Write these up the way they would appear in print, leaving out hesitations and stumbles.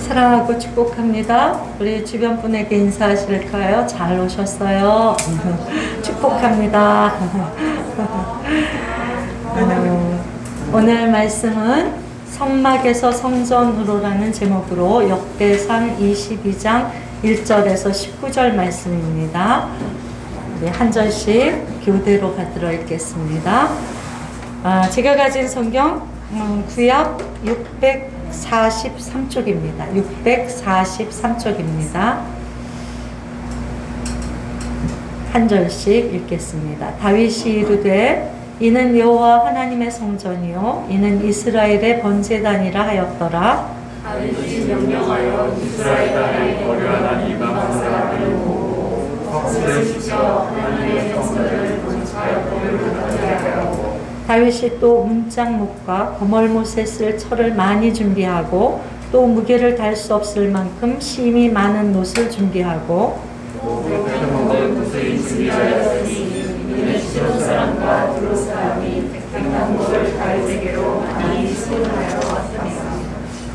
사랑하고 축복합니다. 우리 주변 분에게 인사하실까요? 잘 오셨어요. 축복합니다. 오늘 말씀은 성막에서 성전으로라는 제목으로 역대상 22장 1절에서 19절 말씀입니다. 우리 한 절씩 교대로 받들어 읽겠습니다. 제가 가진 성경 구약 643쪽입니다. 643쪽입니다. 한 절씩 읽겠습니다. 다윗이 이르되 이는 여호와 하나님의 성전이요 이는 이스라엘의 번제단이라 하였더라. 다윗이 명령하여 이스라엘 땅에 거류하는 이방 사람을 보고 석쇠를 씻어 하나님의 성전을 건축하였음을 하고 다윗이 또 문짝목과 거멀못에 쓸 철을 많이 준비하고 또 무게를 달 수 없을 만큼 심이 많은 놋을 준비하고 또 백성을 구슬이 준비하였으니 이는 시돈 사람과 두로 사람이 백성목을 달세계로 많이 수분하여 왔습니다.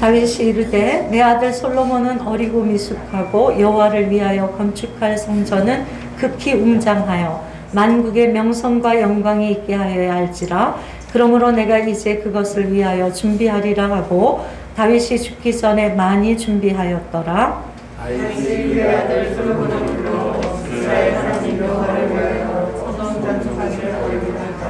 다윗이 이르되 내 아들 솔로몬은 어리고 미숙하고 여호와를 위하여 건축할 성전은 극히 웅장하여 만국의 명성과 영광이 있게 하여야 할지라. 그러므로 내가 이제 그것을 위하여 준비하리라 하고 다윗이 죽기 전에 많이 준비하였더라. 다윗이 그의 아들 솔로몬을 불러 이스라엘 하나님 여호와를 위하여 성전 건축하기를 권유하였다.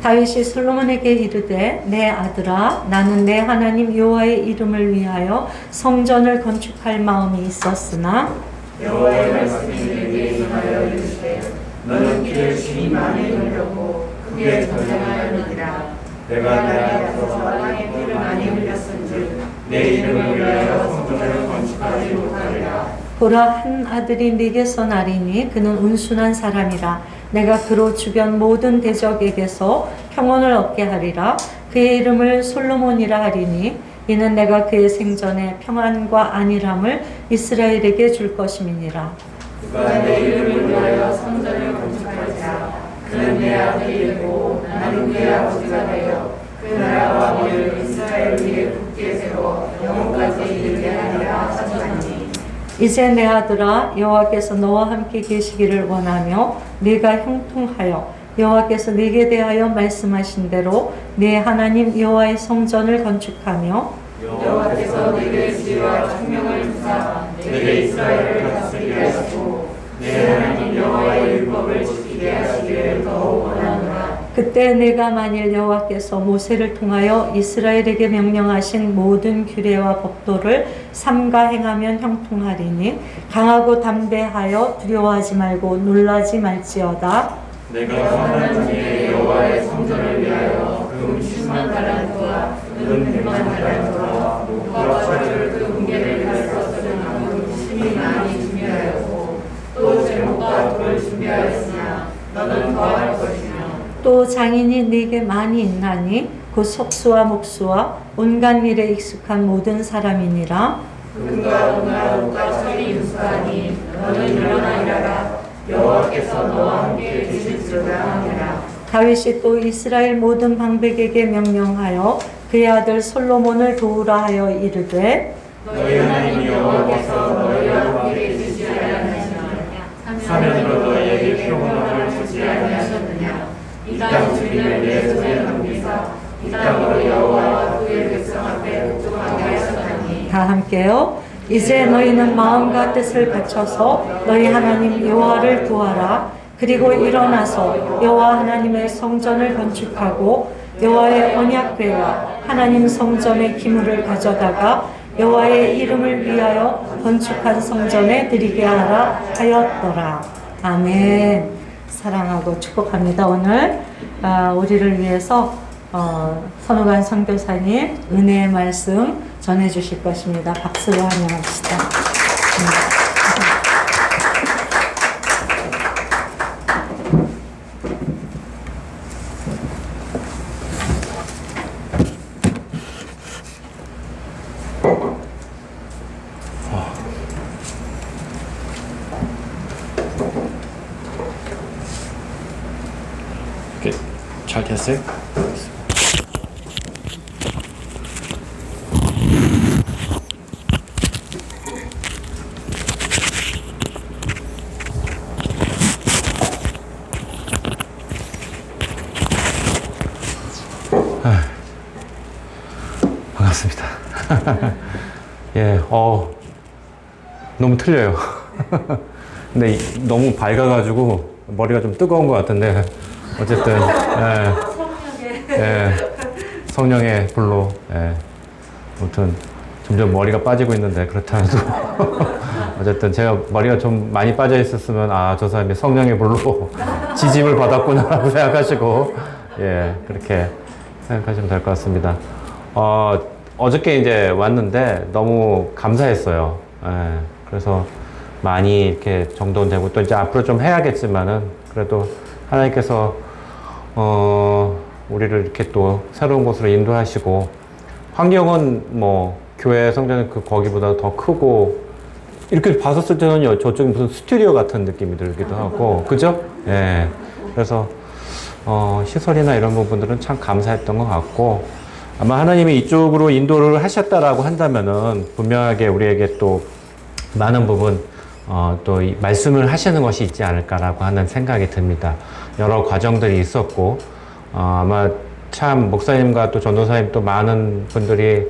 다윗이 솔로몬에게 이르되 내 아들아 나는 내 하나님 여호와의 이름을 위하여 성전을 건축할 마음이 있었으나 여호와의 말씀이 내게 임하여 이르시되 너는 길을 심히 많이 돌렸고 크게 전쟁하였느니라. 내가 내 앞에서 땅에 피를 많이 흘렸은즉 내 이름을 위하여 성전을 건축하지 못하리라. 보라 한 아들이 네게서 나리니 그는 온순한 사람이라. 내가 그로 주변 모든 대적에게서 평온을 얻게 하리라. 그의 이름을 솔로몬이라 하리니 이는 내가 그의 생전에 평안과 안일함을 이스라엘에게 줄 것임이니라. 그가 내 이름을 위하여 성전을 건축할지라. 그는 내 아들이고 나는 그의 아버지가 되어 그 나라와 왕을 이스라엘 위에 굳게 세워 영원까지 이르게 하리라 하셨나니. 이제 내 아들아 여호와께서 너와 함께 계시기를 원하며 네가 형통하여 여호와께서 네게 대하여 말씀하신 대로 네 하나님 여호와의 성전을 건축하며 여호와께서 네게 지혜와 총명을 주사 네게 이스라엘을 다스리게 하시고 내 하나님 여호와의 율법을 지키게 하시기를 더욱 원하노라. 그때 내가 만일 여호와께서 모세를 통하여 이스라엘에게 명령하신 모든 규례와 법도를 삼가 행하면 형통하리니 강하고 담대하여 두려워하지 말고 놀라지 말지어다. 내가 하나님의 여호와의 성전을 위하여 금 10만 달란트와 은 100만 달란트와 목과 철을 그 무게를 가르쳐 쓰는 나무 심히 많이 준비하였고 또 제목과 돌을 준비하였으나 너는 더할 것이며 또 장인이 네게 많이 있나니 곧 석수와 목수와 온갖 일에 익숙한 모든 사람이니라. 금과 은과 목과 철이 유수하니 너는 일어나 일하라. 여호와께서 너와 함께 계실지로다 하니라. 다윗이 또 이스라엘 모든 방백에게 명령하여 그의 아들 솔로몬을 도우라 하여 이르되 너희 하나님 여호와께서 너희와 함께 계시지 아니하시느냐. 사면으로 너희에게 평온함을 주지 아니하셨느냐. 이 땅 주인을 내 손에 넘기사 이 땅으로 여호와와 그의 백성 앞에 복종하게 하셨나니. 다 함께요. 이제 너희는 마음과 뜻을 바쳐서 너희 하나님 여호와를 구하라. 그리고 일어나서 여호와 하나님의 성전을 건축하고 여호와의 언약궤와 하나님 성전의 기물을 가져다가 여호와의 이름을 위하여 건축한 성전에 드리게 하라 하였더라. 아멘. 사랑하고 축복합니다. 오늘 우리를 위해서 선우관 선교사님 은혜의 말씀 전해주실 것입니다. 박수로 환영합시다. 잘 됐어요? 예, 너무 틀려요. 근데 너무 밝아가지고 머리가 좀 뜨거운 것 같은데, 어쨌든, 예, 성령의 불로, 예. 아무튼, 점점 머리가 빠지고 있는데, 그렇다면 어쨌든 제가 머리가 좀 많이 빠져 있었으면, 저 사람이 성령의 불로 지짐을 받았구나라고 생각하시고, 예, 그렇게 생각하시면 될 것 같습니다. 어저께 이제 왔는데 너무 감사했어요. 예, 그래서 많이 이렇게 정돈되고 또 이제 앞으로 좀 해야겠지만은 그래도 하나님께서 우리를 이렇게 또 새로운 곳으로 인도하시고 환경은 뭐 교회 성전은 거기보다 더 크고 이렇게 봤었을 때는 저쪽이 무슨 스튜디오 같은 느낌이 들기도 하고 그죠? 예. 그래서 시설이나 이런 부분들은 참 감사했던 것 같고 아마 하나님이 이쪽으로 인도를 하셨다라고 한다면은 분명하게 우리에게 또 많은 부분 또 이 말씀을 하시는 것이 있지 않을까라고 하는 생각이 듭니다. 여러 과정들이 있었고 아마 참 목사님과 또 전도사님 또 많은 분들이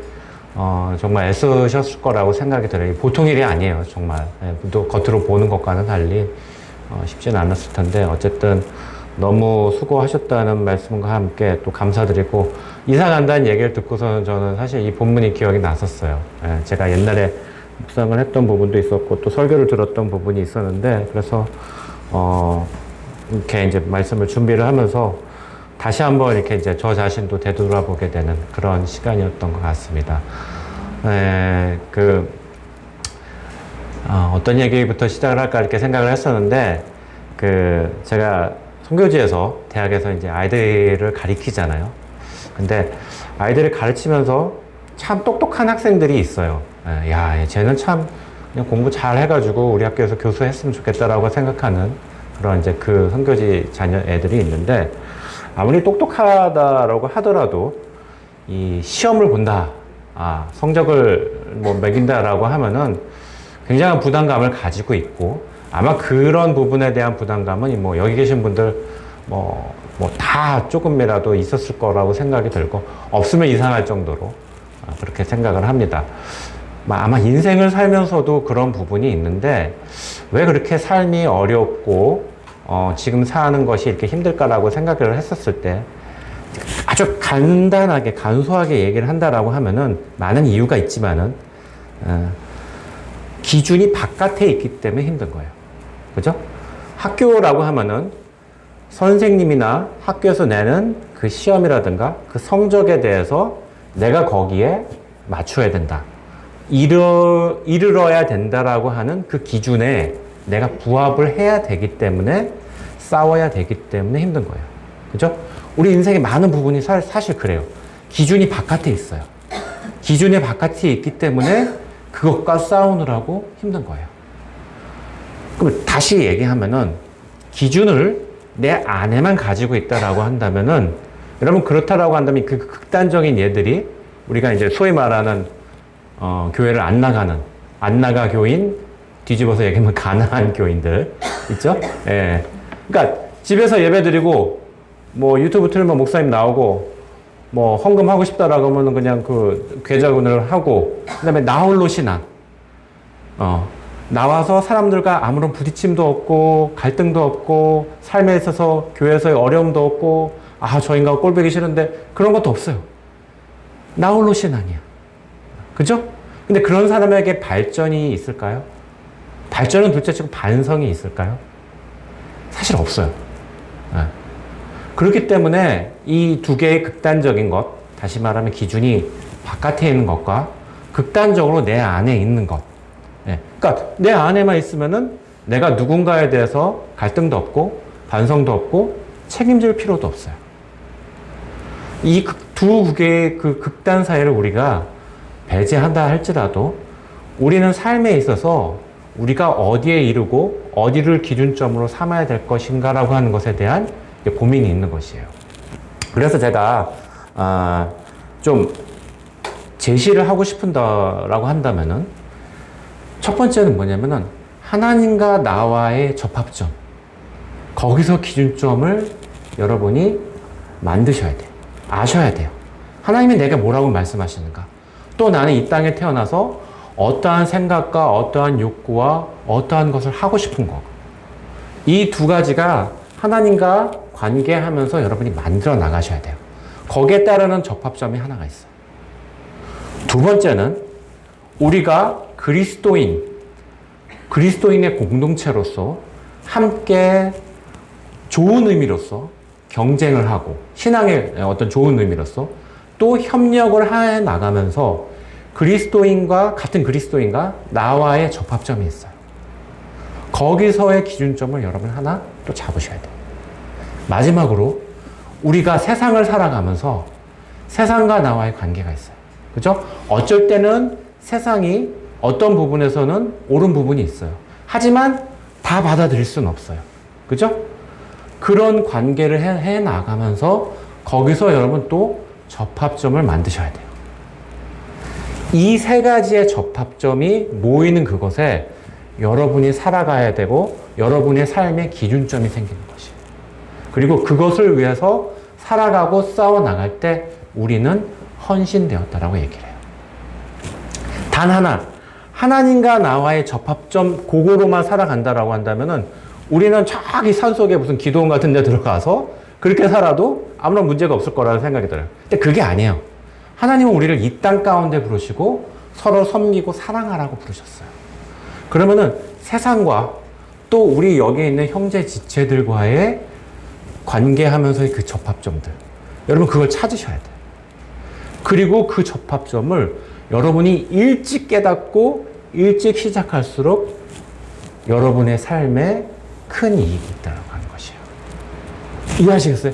정말 애쓰셨을 거라고 생각이 들어요. 보통 일이 아니에요, 정말. 또 겉으로 보는 것과는 달리 쉽지는 않았을 텐데 어쨌든 너무 수고하셨다는 말씀과 함께 또 감사드리고 이사 간다는 얘기를 듣고서는 저는 사실 이 본문이 기억이 났었어요. 제가 옛날에 묵상을 했던 부분도 있었고 또 설교를 들었던 부분이 있었는데 그래서 이렇게 이제 말씀을 준비를 하면서 다시 한번 이렇게 이제 저 자신도 되돌아보게 되는 그런 시간이었던 것 같습니다. 어떤 얘기부터 시작을 할까 이렇게 생각을 했었는데 제가 선교지에서 대학에서 이제 아이들을 가리키잖아요. 근데 아이들을 가르치면서 참 똑똑한 학생들이 있어요. 야, 쟤는 참 그냥 공부 잘 해가지고 우리 학교에서 교수 했으면 좋겠다라고 생각하는 그런 이제 그 선교지 자녀 애들이 있는데 아무리 똑똑하다라고 하더라도 이 시험을 본다, 성적을 뭐 매긴다라고 하면은 굉장한 부담감을 가지고 있고 아마 그런 부분에 대한 부담감은 뭐 여기 계신 분들 다 조금이라도 있었을 거라고 생각이 들고 없으면 이상할 정도로 그렇게 생각을 합니다. 아마 인생을 살면서도 그런 부분이 있는데 왜 그렇게 삶이 어렵고 지금 사는 것이 이렇게 힘들까라고 생각을 했었을 때 아주 간단하게 간소하게 얘기를 한다라고 하면은 많은 이유가 있지만은 기준이 바깥에 있기 때문에 힘든 거예요. 그죠? 학교라고 하면은 선생님이나 학교에서 내는 그 시험이라든가 그 성적에 대해서 내가 거기에 맞춰야 된다. 이르러야 된다라고 하는 그 기준에 내가 부합을 해야 되기 때문에 싸워야 되기 때문에 힘든 거예요. 그죠? 우리 인생의 많은 부분이 사실 그래요. 기준이 바깥에 있어요. 기준이 바깥에 있기 때문에 그것과 싸우느라고 힘든 거예요. 그럼 다시 얘기하면은 기준을 내 안에만 가지고 있다라고 한다면은 여러분 그렇다라고 한다면 그 극단적인 예들이 우리가 이제 소위 말하는 교회를 안 나가 교인 뒤집어서 얘기하면 가난한 교인들 있죠? 예. 그러니까 집에서 예배드리고 뭐 유튜브 틀면 목사님 나오고 뭐 헌금 하고 싶다라고 하면은 그냥 그 계좌금을 하고 그다음에 나홀로 신앙. 나와서 사람들과 아무런 부딪힘도 없고 갈등도 없고 삶에 있어서 교회에서의 어려움도 없고 저 인간 꼴보기 싫은데 그런 것도 없어요. 나홀로 신앙이야. 그죠? 근데 그런 사람에게 발전이 있을까요? 발전은 둘째치고 반성이 있을까요? 사실 없어요. 그렇기 때문에 이 두 개의 극단적인 것, 다시 말하면 기준이 바깥에 있는 것과 극단적으로 내 안에 있는 것. 그러니까 내 안에만 있으면은 내가 누군가에 대해서 갈등도 없고 반성도 없고 책임질 필요도 없어요. 이 두 개의 그 극단 사이를 우리가 배제한다 할지라도 우리는 삶에 있어서 우리가 어디에 이르고 어디를 기준점으로 삼아야 될 것인가라고 하는 것에 대한 고민이 있는 것이에요. 그래서 제가 좀 제시를 하고 싶다라고 한다면은 첫 번째는 뭐냐면은 하나님과 나와의 접합점, 거기서 기준점을 여러분이 만드셔야 돼요. 아셔야 돼요. 하나님이 내게 뭐라고 말씀하시는가? 또 나는 이 땅에 태어나서 어떠한 생각과 어떠한 욕구와 어떠한 것을 하고 싶은 거. 이 두 가지가 하나님과 관계하면서 여러분이 만들어 나가셔야 돼요. 거기에 따르는 접합점이 하나가 있어요. 두 번째는 우리가 그리스도인의 공동체로서 함께 좋은 의미로서 경쟁을 하고 신앙의 어떤 좋은 의미로서 또 협력을 해 나가면서 같은 그리스도인과 나와의 접합점이 있어요. 거기서의 기준점을 여러분 하나 또 잡으셔야 돼요. 마지막으로 우리가 세상을 살아가면서 세상과 나와의 관계가 있어요. 그죠? 어쩔 때는 세상이 어떤 부분에서는 옳은 부분이 있어요. 하지만 다 받아들일 수는 없어요. 그죠? 그런 관계를 해 나가면서 거기서 여러분 또 접합점을 만드셔야 돼요. 이 세 가지의 접합점이 모이는 그곳에 여러분이 살아가야 되고 여러분의 삶의 기준점이 생기는 것이에요. 그리고 그것을 위해서 살아가고 싸워 나갈 때 우리는 헌신되었다라고 얘기를 해요. 단 하나, 하나님과 나와의 접합점 그거로만 살아간다라고 한다면은 우리는 저기 산속에 무슨 기도원 같은 데 들어가서 그렇게 살아도 아무런 문제가 없을 거라는 생각이 들어요. 근데 그게 아니에요. 하나님은 우리를 이 땅 가운데 부르시고 서로 섬기고 사랑하라고 부르셨어요. 그러면은 세상과 또 우리 여기에 있는 형제 지체들과의 관계하면서의 그 접합점들. 여러분 그걸 찾으셔야 돼요. 그리고 그 접합점을 여러분이 일찍 깨닫고 일찍 시작할수록 여러분의 삶에 큰 이익이 있다고 하는 것이에요. 이해하시겠어요?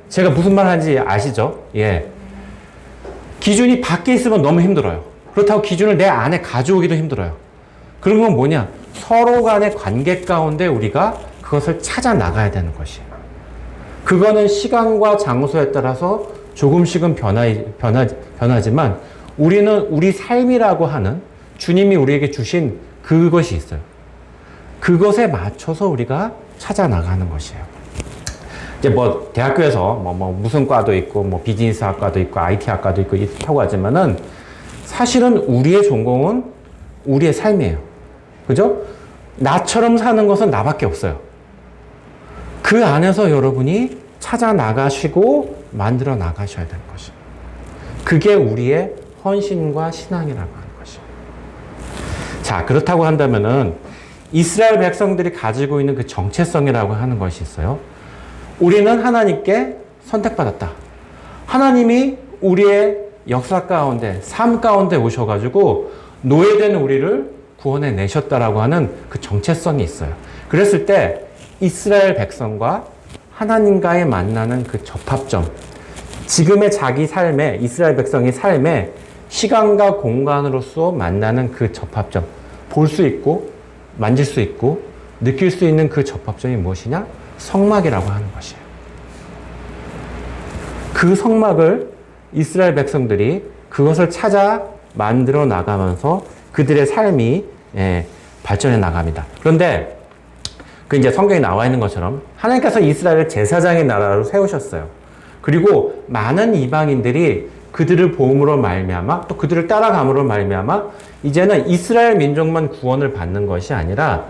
제가 무슨 말 하는지 아시죠? 예. 기준이 밖에 있으면 너무 힘들어요. 그렇다고 기준을 내 안에 가져오기도 힘들어요. 그런 건 뭐냐? 서로 간의 관계 가운데 우리가 그것을 찾아 나가야 되는 것이에요. 그거는 시간과 장소에 따라서 조금씩은 변하지만 우리는 우리 삶이라고 하는 주님이 우리에게 주신 그것이 있어요. 그것에 맞춰서 우리가 찾아 나가는 것이에요. 이제 뭐 대학교에서 무슨 과도 있고 뭐 비즈니스 학과도 있고 IT 학과도 있고 이렇다고 하지만은 사실은 우리의 전공은 우리의 삶이에요. 그죠? 나처럼 사는 것은 나밖에 없어요. 그 안에서 여러분이 찾아 나가시고 만들어 나가셔야 되는 것이에요. 그게 우리의 헌신과 신앙이라고 하는 것이에요. 자, 그렇다고 한다면은 이스라엘 백성들이 가지고 있는 그 정체성이라고 하는 것이 있어요. 우리는 하나님께 선택받았다. 하나님이 우리의 역사 가운데, 삶 가운데 오셔가지고 노예된 우리를 구원해 내셨다라고 하는 그 정체성이 있어요. 그랬을 때 이스라엘 백성과 하나님과의 만나는 그 접합점, 지금의 자기 삶에, 이스라엘 백성의 삶에 시간과 공간으로서 만나는 그 접합점, 볼 수 있고 만질 수 있고 느낄 수 있는 그 접합점이 무엇이냐? 성막이라고 하는 것이에요. 그 성막을 이스라엘 백성들이 그것을 찾아 만들어 나가면서 그들의 삶이 발전해 나갑니다. 그런데 그 이제 성경에 나와 있는 것처럼 하나님께서 이스라엘을 제사장의 나라로 세우셨어요. 그리고 많은 이방인들이 그들을 보험으로 말미암아 또 그들을 따라감으로 말미암아 이제는 이스라엘 민족만 구원을 받는 것이 아니라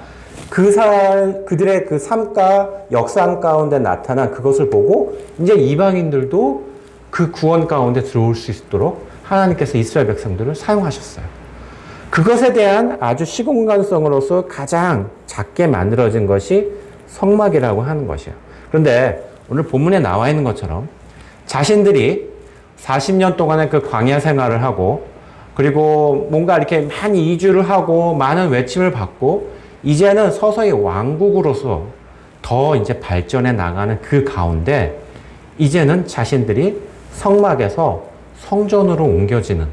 그들의 그 삶과 역사 가운데 나타난 그것을 보고 이제 이방인들도 그 구원 가운데 들어올 수 있도록 하나님께서 이스라엘 백성들을 사용하셨어요. 그것에 대한 아주 시공간성으로서 가장 작게 만들어진 것이 성막이라고 하는 것이에요. 그런데 오늘 본문에 나와 있는 것처럼 자신들이 40년 동안의 그 광야 생활을 하고 그리고 뭔가 이렇게 많이 이주를 하고 많은 외침을 받고 이제는 서서히 왕국으로서 더 이제 발전해 나가는 그 가운데 이제는 자신들이 성막에서 성전으로 옮겨지는,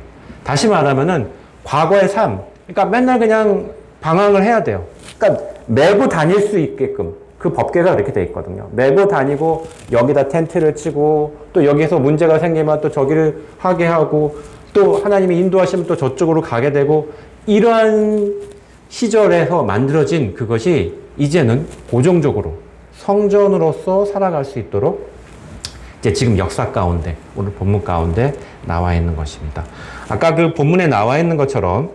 다시 말하면은 과거의 삶, 그러니까 맨날 그냥 방황을 해야 돼요. 그러니까 메고 다닐 수 있게끔 그 법궤가 이렇게 돼 있거든요. 메고 다니고 여기다 텐트를 치고 또 여기서 문제가 생기면 또 저기를 하게 하고 또 하나님이 인도하시면 또 저쪽으로 가게 되고 이러한 시절에서 만들어진 그것이 이제는 고정적으로 성전으로서 살아갈 수 있도록 이제 지금 역사 가운데, 오늘 본문 가운데 나와 있는 것입니다. 아까 그 본문에 나와 있는 것처럼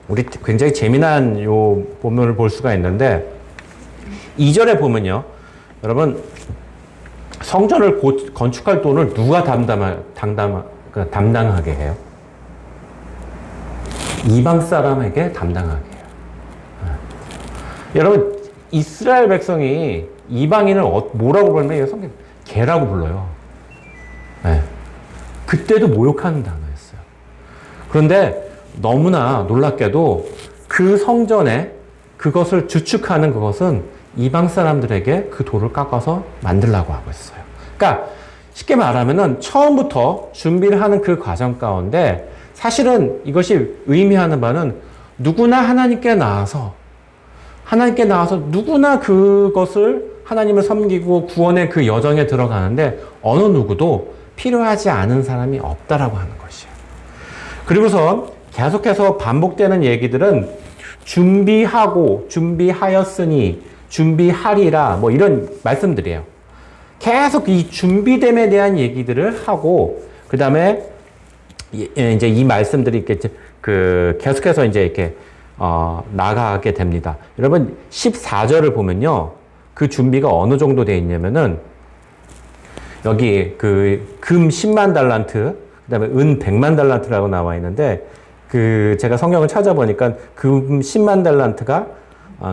우리 굉장히 재미난 요 본문을 볼 수가 있는데 2절에 보면요. 여러분, 성전을 건축할 돈을 누가 담당하게 해요? 이방 사람에게 담당하게 해요. 여러분, 이스라엘 백성이 이방인을 뭐라고 불러요? 성경 개라고 불러요. 네. 그때도 모욕하는 단어였어요. 그런데 너무나 놀랍게도 그 성전에 그것을 주축하는 그것은 이방 사람들에게 그 돌을 깎아서 만들라고 하고 있어요. 그러니까 쉽게 말하면은 처음부터 준비를 하는 그 과정 가운데 사실은 이것이 의미하는 바는 누구나 하나님께 나와서 누구나 그것을 하나님을 섬기고 구원의 그 여정에 들어가는데 어느 누구도 필요하지 않은 사람이 없다라고 하는 것이에요. 그리고서 계속해서 반복되는 얘기들은 준비하고, 준비하였으니, 준비하리라, 뭐 이런 말씀들이에요. 계속 이 준비됨에 대한 얘기들을 하고, 그 다음에 이제 이 말씀들이 이렇게 계속해서 이제 이렇게 나가게 됩니다. 여러분 14절을 보면요, 그 준비가 어느 정도 되어 있냐면은 여기 그 금 10만 달란트, 그다음에 은 100만 달란트라고 나와 있는데 제가 성경을 찾아보니까 금 10만 달란트가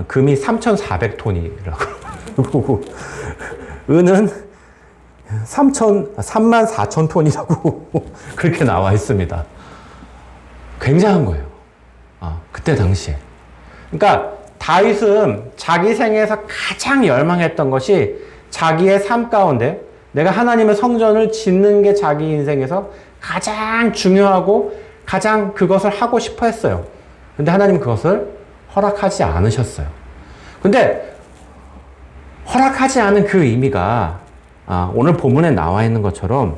금이 3,400톤이라고 은은 3만 4천 톤이라고 그렇게 나와 있습니다. 굉장한 거예요. 그때 당시에. 그러니까 다윗은 자기 생애에서 가장 열망했던 것이 자기의 삶 가운데 내가 하나님의 성전을 짓는 게 자기 인생에서 가장 중요하고 가장 그것을 하고 싶어 했어요. 근데 하나님은 그것을 허락하지 않으셨어요. 근데 허락하지 않은 그 의미가 오늘 본문에 나와 있는 것처럼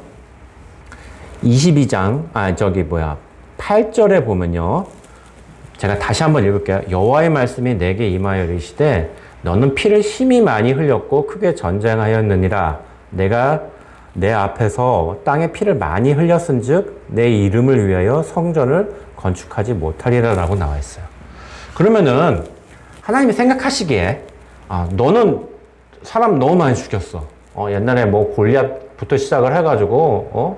22장, 8절에 보면요. 제가 다시 한번 읽을게요. 여호와의 말씀이 내게 임하여 이르시되 너는 피를 심히 많이 흘렸고 크게 전쟁하였느니라. 내가 내 앞에서 땅에 피를 많이 흘렸은즉 내 이름을 위하여 성전을 건축하지 못하리라 라고 나와 있어요. 그러면은 하나님이 생각하시기에 너는 사람 너무 많이 죽였어. 옛날에 뭐 골리앗부터 시작을 해가지고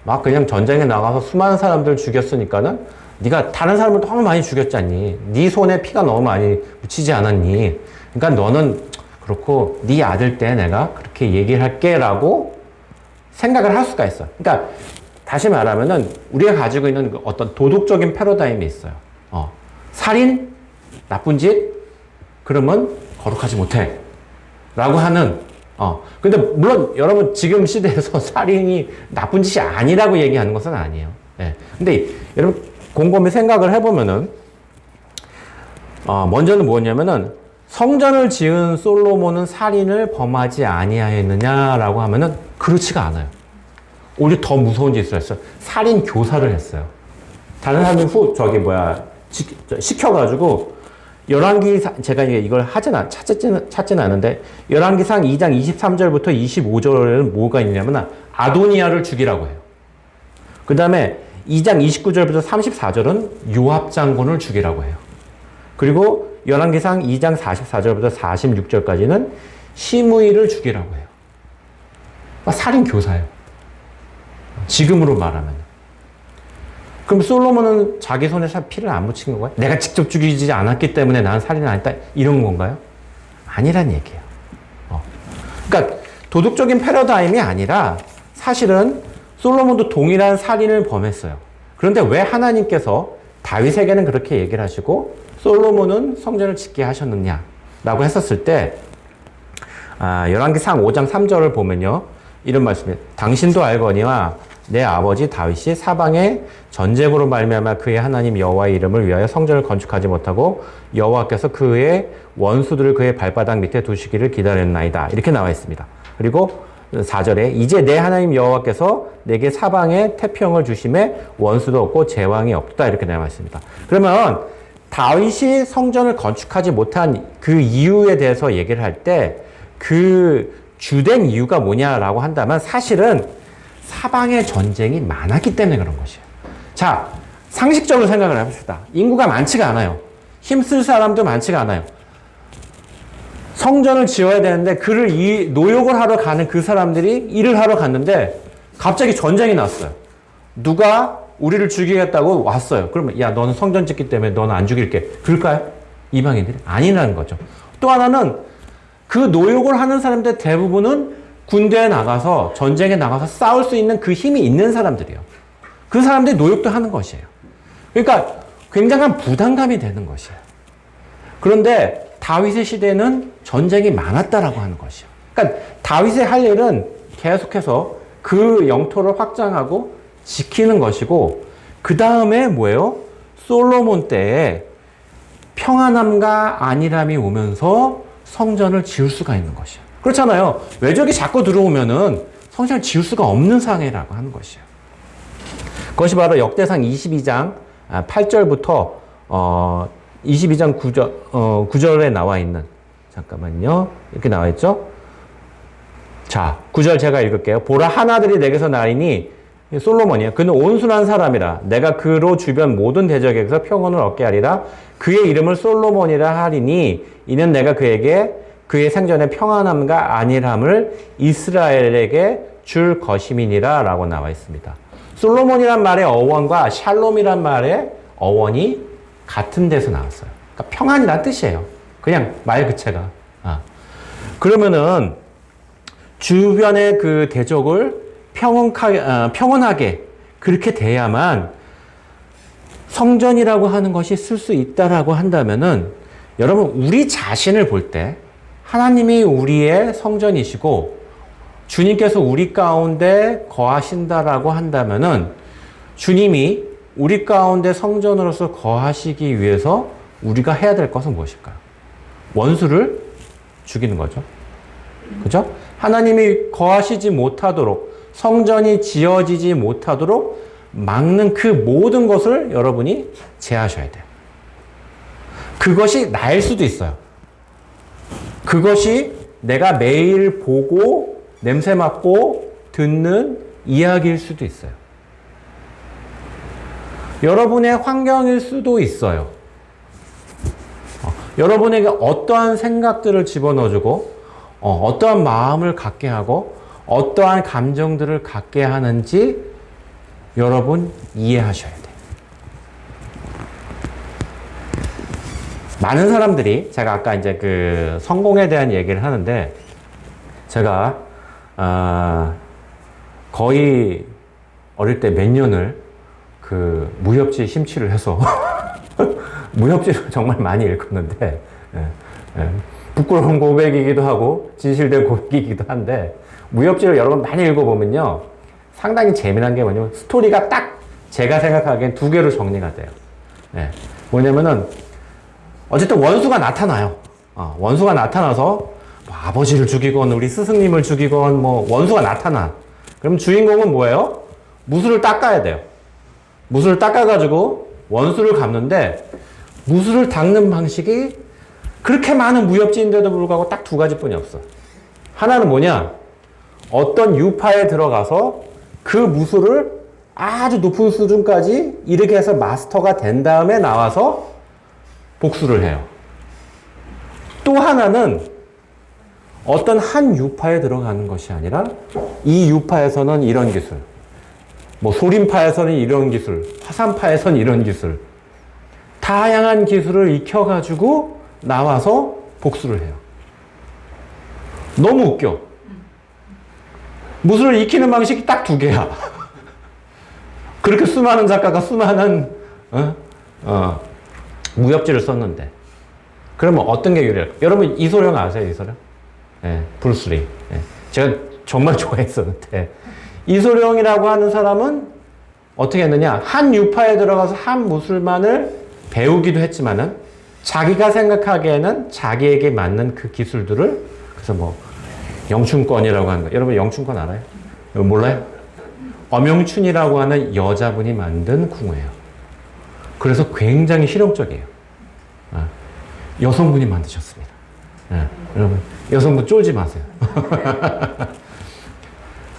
막 그냥 전쟁에 나가서 수많은 사람들 죽였으니까는 네가 다른 사람을 너무 많이 죽였잖니. 네 손에 피가 너무 많이 묻히지 않았니. 그러니까 너는 그렇고 네 아들 때 내가 그렇게 얘기를 할게 라고 생각을 할 수가 있어. 그러니까 다시 말하면은 우리가 가지고 있는 어떤 도덕적인 패러다임이 있어요. 살인, 나쁜 짓, 그러면 거룩하지 못해 라고 하는 근데 물론 여러분 지금 시대에서 살인이 나쁜 짓이 아니라고 얘기하는 것은 아니에요. 네. 근데 여러분 곰곰이 생각을 해보면은 먼저는 뭐냐면은 성전을 지은 솔로몬은 살인을 범하지 아니하였느냐라고 하면은 그렇지가 않아요. 오히려 더 무서운 짓을 했어요. 살인 교사를 했어요. 다른 사람들 시켜가지고 열왕기상, 제가 이걸 찾지는 않은데 열왕기상 2장 23절부터 25절에는 뭐가 있냐면 아도니아를 죽이라고 해요. 그 다음에 2장 29절부터 34절은 요압 장군을 죽이라고 해요. 그리고 열왕기상 2장 44절부터 46절까지는 시므이를 죽이라고 해요. 살인 교사예요. 지금으로 말하면. 그럼 솔로몬은 자기 손에 피를 안 묻힌 건가요? 내가 직접 죽이지 않았기 때문에 나는 살인을 안 했다 이런 건가요? 아니란 얘기예요. 그러니까 도덕적인 패러다임이 아니라 사실은 솔로몬도 동일한 살인을 범했어요. 그런데 왜 하나님께서 다윗에게는 그렇게 얘기를 하시고 솔로몬은 성전을 짓게 하셨느냐라고 했었을 때 열왕기상 5장 3절을 보면요. 이런 말씀이에요. 당신도 알거니와 내 아버지 다윗이 사방에 전쟁으로 말미암아 그의 하나님 여호와의 이름을 위하여 성전을 건축하지 못하고 여호와께서 그의 원수들을 그의 발바닥 밑에 두시기를 기다렸나이다. 이렇게 나와 있습니다. 그리고 4절에 이제 내 하나님 여호와께서 내게 사방에 태평을 주심에 원수도 없고 제왕이 없다. 이렇게 나와 있습니다. 그러면 다윗이 성전을 건축하지 못한 그 이유에 대해서 얘기를 할 때 그 주된 이유가 뭐냐라고 한다면 사실은 사방에 전쟁이 많았기 때문에 그런 것이에요. 자, 상식적으로 생각을 해봅시다. 인구가 많지가 않아요. 힘쓸 사람도 많지가 않아요. 성전을 지어야 되는데 그를 노역을 하러 가는 그 사람들이 일을 하러 갔는데 갑자기 전쟁이 났어요. 누가 우리를 죽이겠다고 왔어요. 그러면 야, 너는 성전 짓기 때문에 너는 안 죽일게. 그럴까요? 이방인들이? 아니라는 거죠. 또 하나는 그 노역을 하는 사람들 대부분은 군대에 나가서 전쟁에 나가서 싸울 수 있는 그 힘이 있는 사람들이에요. 그 사람들이 노역도 하는 것이에요. 그러니까 굉장한 부담감이 되는 것이에요. 그런데 다윗의 시대는 전쟁이 많았다라고 하는 것이에요. 그러니까 다윗의 할 일은 계속해서 그 영토를 확장하고 지키는 것이고, 그 다음에 뭐예요? 솔로몬 때에 평안함과 안일함이 오면서 성전을 지을 수가 있는 것이에요. 그렇잖아요. 외적이 자꾸 들어오면은 성전을 지을 수가 없는 상황이라고 하는 것이에요. 그것이 바로 역대상 22장 8절부터 22장 9절에 나와 있는, 잠깐만요. 이렇게 나와 있죠? 자, 9절 제가 읽을게요. 보라, 하나들이 내게서 나리니, 솔로몬이에요. 그는 온순한 사람이라. 내가 그로 주변 모든 대적에게서 평온을 얻게 하리라. 그의 이름을 솔로몬이라 하리니, 이는 내가 그에게 그의 생전에 평안함과 안일함을 이스라엘에게 줄 것임이니라 라고 나와 있습니다. 솔로몬이란 말의 어원과 샬롬이란 말의 어원이 같은 데서 나왔어요. 그러니까 평안이란 뜻이에요. 그냥 말 그체가. 그러면은 주변의 그 대적을 평온하게 그렇게 돼야만 성전이라고 하는 것이 쓸 수 있다라고 한다면은, 여러분, 우리 자신을 볼 때 하나님이 우리의 성전이시고 주님께서 우리 가운데 거하신다라고 한다면은, 주님이 우리 가운데 성전으로서 거하시기 위해서 우리가 해야 될 것은 무엇일까요? 원수를 죽이는 거죠. 그죠? 하나님이 거하시지 못하도록, 성전이 지어지지 못하도록 막는 그 모든 것을 여러분이 제하셔야 돼요. 그것이 나일 수도 있어요. 그것이 내가 매일 보고 냄새 맡고 듣는 이야기일 수도 있어요. 여러분의 환경일 수도 있어요. 여러분에게 어떠한 생각들을 집어넣어주고 어떠한 마음을 갖게 하고 어떠한 감정들을 갖게 하는지 여러분 이해하셔야 돼요. 많은 사람들이, 제가 아까 이제 그 성공에 대한 얘기를 하는데, 제가 거의 어릴 때 몇 년을 그 무협지 심취를 해서 무협지를 정말 많이 읽었는데, 부끄러운 고백이기도 하고 진실된 고백이기도 한데, 무협지를 여러 번 많이 읽어보면요, 상당히 재미난 게 뭐냐면, 스토리가 딱 제가 생각하기엔 두 개로 정리가 돼요. 뭐냐면은 어쨌든 원수가 나타나요. 원수가 나타나서 뭐 아버지를 죽이건 우리 스승님을 죽이건 뭐 원수가 나타나. 그럼 주인공은 뭐예요? 무술을 닦아야 돼요. 무술을 닦아가지고 원수를 갚는데, 무술을 닦는 방식이 그렇게 많은 무협지인데도 불구하고 딱 두 가지뿐이 없어. 하나는 뭐냐? 어떤 유파에 들어가서 그 무술을 아주 높은 수준까지 이렇게 해서 마스터가 된 다음에 나와서 복수를 해요. 또 하나는 어떤 한 유파에 들어가는 것이 아니라, 이 유파에서는 이런 기술, 뭐 소림파에서는 이런 기술, 화산파에서는 이런 기술, 다양한 기술을 익혀가지고 나와서 복수를 해요. 너무 웃겨. 무술을 익히는 방식이 딱 두 개야. 그렇게 수많은 작가가 수많은 무협지를 썼는데, 그러면 어떤 게 유리할까? 여러분 이소룡 아세요? 이소룡? 브루스리. 제가 정말 좋아했었는데, 이소룡이라고 하는 사람은 어떻게 했느냐? 한 유파에 들어가서 한 무술만을 배우기도 했지만은 자기가 생각하기에는 자기에게 맞는 그 기술들을, 그래서 뭐 영춘권이라고 하는 거, 여러분 영춘권 알아요? 여러분 몰라요? 엄영춘이라고 하는 여자분이 만든 궁예요. 그래서 굉장히 실용적이에요. 여성분이 만드셨습니다. 예, 여러분 여성분 쫄지 마세요.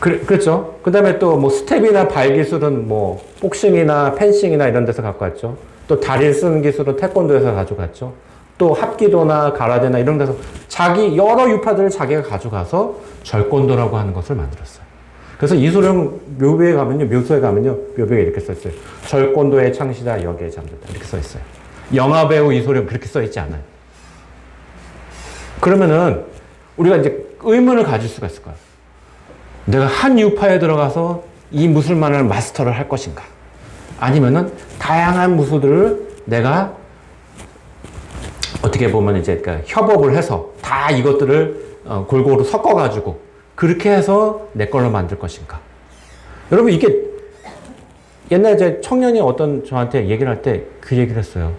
그렇죠. 그 다음에 또 뭐 스텝이나 발 기술은 뭐 복싱이나 펜싱이나 이런 데서 갖고 왔죠. 또 다리를 쓰는 기술은 태권도에서 가져갔죠. 또 합기도나 가라데나 이런 데서 자기 여러 유파들을 자기가 가져가서 절권도라고 하는 것을 만들었어요. 그래서 이소룡 묘소에 가면요, 묘벽에 이렇게 써 있어요. 절권도의 창시자 여기에 잠들다 이렇게 써 있어요. 영화배우 이소룡 그렇게 써 있지 않아요. 그러면은 우리가 이제 의문을 가질 수가 있을 거예요. 내가 한 유파에 들어가서 이 무술만을 마스터를 할 것인가? 아니면은 다양한 무술들을 내가 어떻게 보면 이제 그러니까 협업을 해서 다 이것들을 골고루 섞어가지고 그렇게 해서 내 걸로 만들 것인가? 여러분 이게 옛날에 제 청년이 어떤 저한테 얘기를 할 때 그 얘기를 했어요.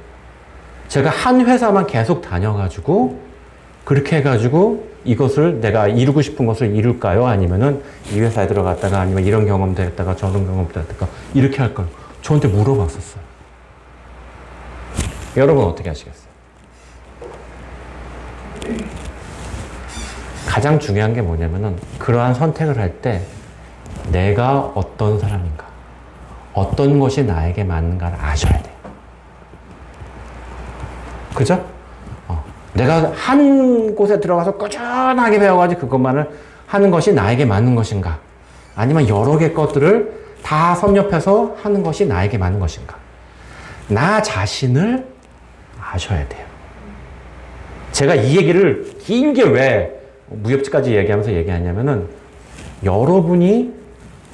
제가 한 회사만 계속 다녀가지고 그렇게 해가지고 이것을 내가 이루고 싶은 것을 이룰까요? 아니면은 이 회사에 들어갔다가 아니면 이런 경험도 했다가 저런 경험도 했다가 이렇게 할까요? 저한테 물어봤었어요. 여러분 어떻게 하시겠어요? 가장 중요한 게 뭐냐면은 그러한 선택을 할 때 내가 어떤 사람인가, 어떤 것이 나에게 맞는가를 아셔야 돼요. 그죠? 내가 한 곳에 들어가서 꾸준하게 배워가지고 그것만을 하는 것이 나에게 맞는 것인가? 아니면 여러 개 것들을 다 섭렵해서 하는 것이 나에게 맞는 것인가? 나 자신을 아셔야 돼요. 제가 이 얘기를 길게 왜 무협지까지 얘기하면서 얘기하냐면은 여러분이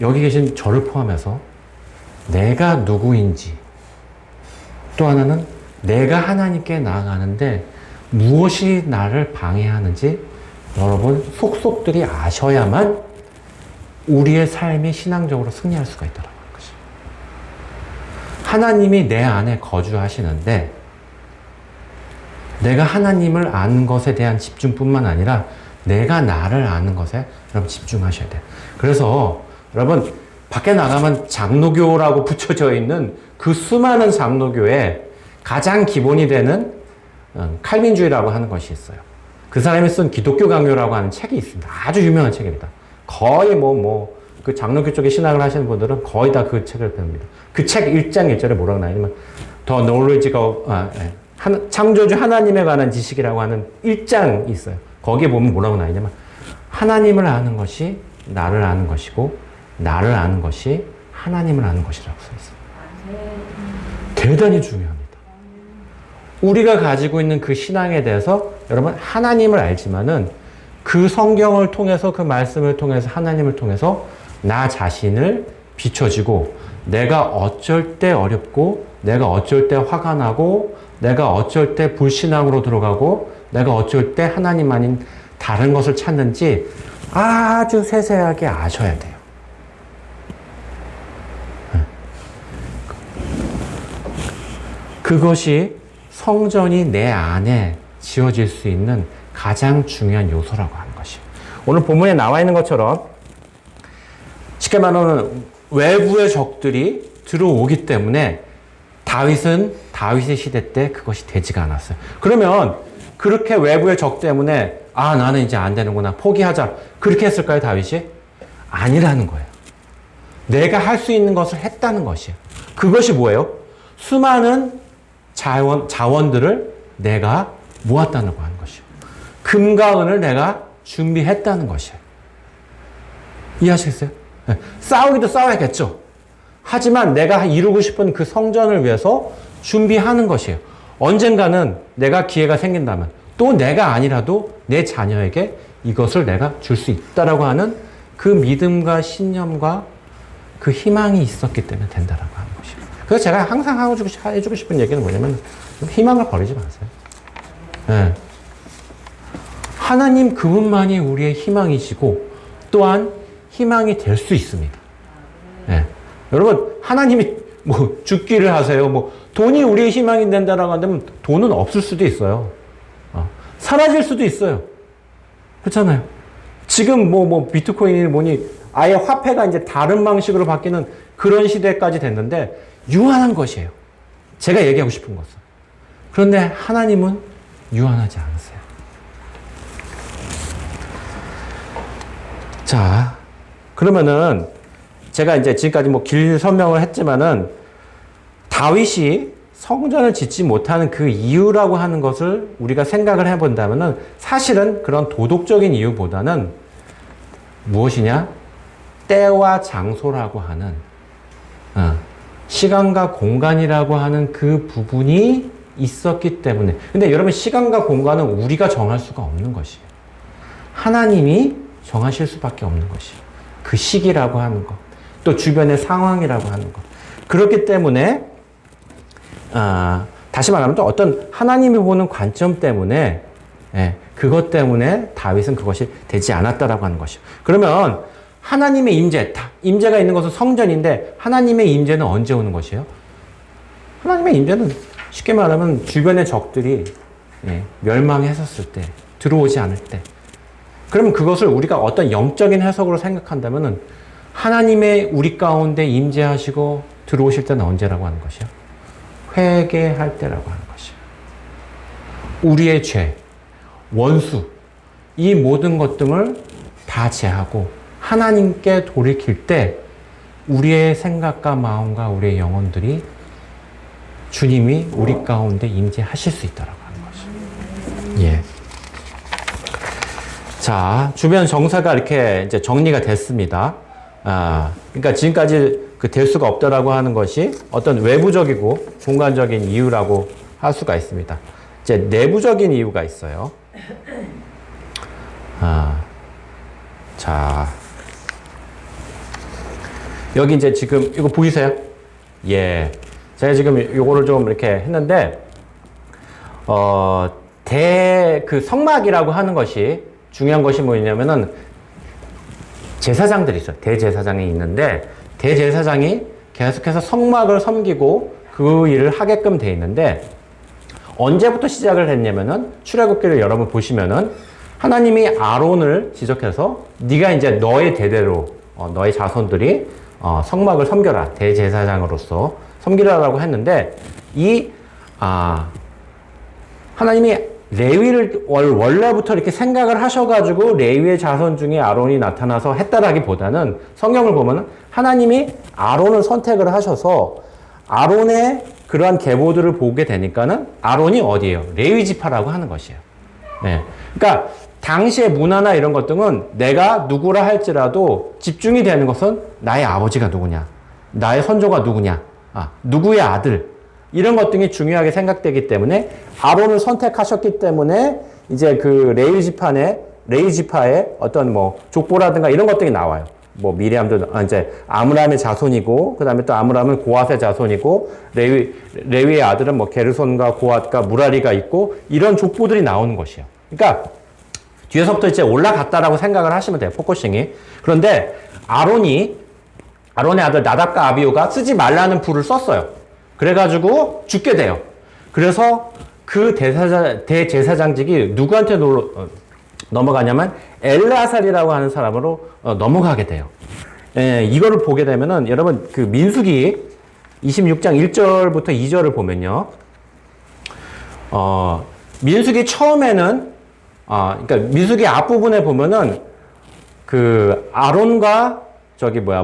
여기 계신 저를 포함해서 내가 누구인지 또 하나는 내가 하나님께 나아가는데 무엇이 나를 방해하는지 여러분 속속들이 아셔야만 우리의 삶이 신앙적으로 승리할 수가 있다는 것이. 하나님이 내 안에 거주하시는데 내가 하나님을 아는 것에 대한 집중뿐만 아니라 내가 나를 아는 것에 여러분 집중하셔야 돼요. 그래서 여러분 밖에 나가면 장로교라고 붙여져 있는 그 수많은 장로교에 가장 기본이 되는 칼빈주의라고 하는 것이 있어요. 그 사람이 쓴 기독교 강요라고 하는 책이 있습니다. 아주 유명한 책입니다. 거의 그 장로교 쪽에 신학을 하시는 분들은 거의 다 그 책을 배웁니다. 그 책 1장 1절에 뭐라고 나냐면 The Knowledge of 창조주 하나님에 관한 지식이라고 하는 1장이 있어요. 거기에 보면 뭐라고 나냐면 하나님을 아는 것이 나를 아는 것이고 나를 아는 것이 하나님을 아는 것이라고 써 있어요. 대단히 중요합니다. 우리가 가지고 있는 그 신앙에 대해서 여러분 하나님을 알지만은 그 성경을 통해서 그 말씀을 통해서 하나님을 통해서 나 자신을 비춰지고 내가 어쩔 때 어렵고 내가 어쩔 때 화가 나고 내가 어쩔 때 불신앙으로 들어가고 내가 어쩔 때 하나님 아닌 다른 것을 찾는지 아주 세세하게 아셔야 돼요. 그것이 성전이 내 안에 지어질 수 있는 가장 중요한 요소라고 하는 것이에요. 오늘 본문에 나와 있는 것처럼 쉽게 말하면 외부의 적들이 들어오기 때문에 다윗은 다윗의 시대 때 그것이 되지가 않았어요. 그러면 그렇게 외부의 적 때문에 나는 이제 안 되는구나 포기하자 그렇게 했을까요 다윗이? 아니라는 거예요. 내가 할 수 있는 것을 했다는 것이에요. 그것이 뭐예요? 수많은 자원들을 내가 모았다는 거 하는 것이에요. 금과 은을 내가 준비했다는 것이에요. 이해하시겠어요? 네. 싸우기도 싸워야겠죠. 하지만 내가 이루고 싶은 그 성전을 위해서 준비하는 것이에요. 언젠가는 내가 기회가 생긴다면 또 내가 아니라도 내 자녀에게 이것을 내가 줄 수 있다라고 하는 그 믿음과 신념과 그 희망이 있었기 때문에 된다라고 하는 것이에요. 그래서 제가 항상 해주고 싶은 얘기는 뭐냐면 희망을 버리지 마세요. 네. 하나님 그분만이 우리의 희망이시고 또한 희망이 될 수 있습니다. 네. 여러분 하나님이 뭐 죽기를 하세요. 뭐 돈이 우리의 희망이 된다라고 한다면 돈은 없을 수도 있어요. 사라질 수도 있어요. 그렇잖아요. 지금 뭐 비트코인이 뭐니 아예 화폐가 이제 다른 방식으로 바뀌는 그런 시대까지 됐는데 유한한 것이에요. 제가 얘기하고 싶은 것은. 그런데 하나님은 유한하지 않으세요. 자, 그러면은 제가 이제 지금까지 뭐 길 설명을 했지만은 다윗이 성전을 짓지 못하는 그 이유라고 하는 것을 우리가 생각을 해본다면은 사실은 그런 도덕적인 이유보다는 무엇이냐? 때와 장소라고 하는 시간과 공간이라고 하는 그 부분이 있었기 때문에. 근데 여러분, 시간과 공간은 우리가 정할 수가 없는 것이에요. 하나님이 정하실 수밖에 없는 것이에요. 그 시기라고 하는 것, 또 주변의 상황이라고 하는 것. 그렇기 때문에 다시 말하면 또 어떤 하나님이 보는 관점 때문에 그것 때문에 다윗은 그것이 되지 않았다라고 하는 것이에요. 그러면 하나님의 임재가 있는 것은 성전인데 하나님의 임재는 언제 오는 것이에요? 하나님의 임재는 쉽게 말하면 주변의 적들이 멸망했었을 때, 들어오지 않을 때. 그러면 그것을 우리가 어떤 영적인 해석으로 생각한다면은 하나님의 우리 가운데 임재하시고 들어오실 때는 언제라고 하는 것이요? 회개할 때라고 하는 것이요. 우리의 죄, 원수, 이 모든 것 등을 다 제하고 하나님께 돌이킬 때 우리의 생각과 마음과 우리의 영혼들이 주님이 우리 가운데 임재하실 수 있다라고 하는 것이요. 예. 자, 주변 정사가 이렇게 이제 정리가 됐습니다. 그러니까 지금까지 될 수가 없다라고 하는 것이 어떤 외부적이고 공간적인 이유라고 할 수가 있습니다. 이제 내부적인 이유가 있어요. 자, 여기 이제 지금 이거 보이세요? 예. 제가 지금 요거를 좀 이렇게 했는데, 그 성막이라고 하는 것이 중요한 것이 뭐냐면은 제사장들이 있어요. 대제사장이 있는데 대제사장이 계속해서 성막을 섬기고 그 일을 하게끔 돼 있는데 언제부터 시작을 했냐면은 출애굽기를 여러분 보시면은 하나님이 아론을 지적해서 네가 이제 너의 대대로 너의 자손들이 성막을 섬겨라. 대제사장으로서 섬기라라고 했는데 하나님이 레위를 원래부터 이렇게 생각을 하셔가지고 레위의 자손 중에 아론이 나타나서 했다라기보다는 성경을 보면 하나님이 아론을 선택을 하셔서 아론의 그러한 계보들을 보게 되니까는 아론이 어디예요? 레위 지파라고 하는 것이에요. 네. 그러니까 당시의 문화나 이런 것들은 내가 누구라 할지라도 집중이 되는 것은 나의 아버지가 누구냐, 나의 선조가 누구냐, 누구의 아들. 이런 것 등이 중요하게 생각되기 때문에 아론을 선택하셨기 때문에 이제 그 레위 지파의 어떤 뭐 족보라든가 이런 것들이 나와요. 뭐 미리암도 이제 아므람의 자손이고, 그 다음에 또 아므람은 고앗의 자손이고, 레위의 아들은 뭐 게르손과 고앗과 무라리가 있고, 이런 족보들이 나오는 것이에요. 그러니까 뒤에서부터 이제 올라갔다라고 생각을 하시면 돼요. 포커싱이. 그런데 아론의 아들 나답과 아비후가 쓰지 말라는 불을 썼어요. 그래가지고 죽게 돼요. 그래서 그 대제사장직이 누구한테 넘어가냐면 엘르아살이라고 하는 사람으로 넘어가게 돼요. 이거를 보게 되면은 여러분 그 민수기 26장 1절부터 2절을 보면요. 민수기 처음에는 그러니까 민수기 앞부분에 보면은 그 아론과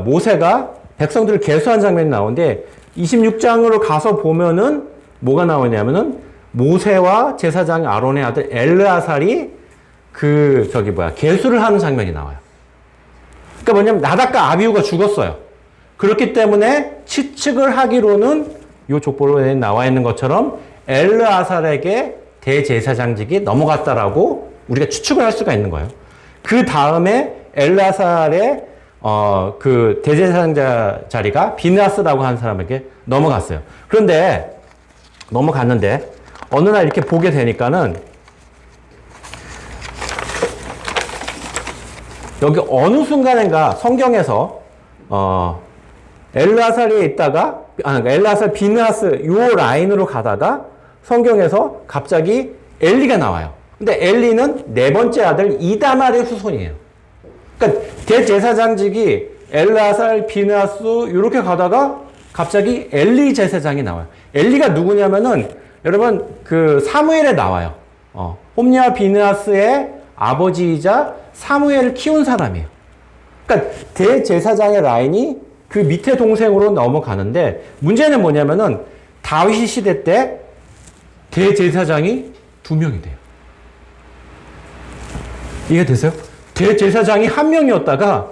모세가 백성들을 계수한 장면이 나오는데 26장으로 가서 보면은 뭐가 나오냐면은 모세와 제사장 아론의 아들 엘르아살이 계수를 하는 장면이 나와요. 그러니까 뭐냐면 나답과 아비후가 죽었어요. 그렇기 때문에 추측을 하기로는 이 족보에 나와 있는 것처럼 엘르아살에게 대제사장직이 넘어갔다라고 우리가 추측을 할 수가 있는 거예요. 그 다음에 엘르아살의 그 대제사장 자리가 비느하스라고 하는 사람에게 넘어갔어요. 그런데 넘어갔는데 어느 날 이렇게 보게 되니까는 여기 어느 순간인가 성경에서 엘르아살에 있다가 엘르아살 비느하스 요 라인으로 가다가 성경에서 갑자기 엘리가 나와요. 근데 엘리는 네 번째 아들 이다말의 후손이에요. 그러니까 대제사장직이 엘르아살, 비느하스 이렇게 가다가 갑자기 엘리 제사장이 나와요. 엘리가 누구냐면은 여러분 그 사무엘에 나와요. 홈리와 비느하스의 아버지이자 사무엘을 키운 사람이에요. 그러니까 대제사장의 라인이 그 밑에 동생으로 넘어가는데 문제는 뭐냐면은 다윗 시대 때 대제사장이 2명이 돼요. 이해되세요? 대제사장이 1명이었다가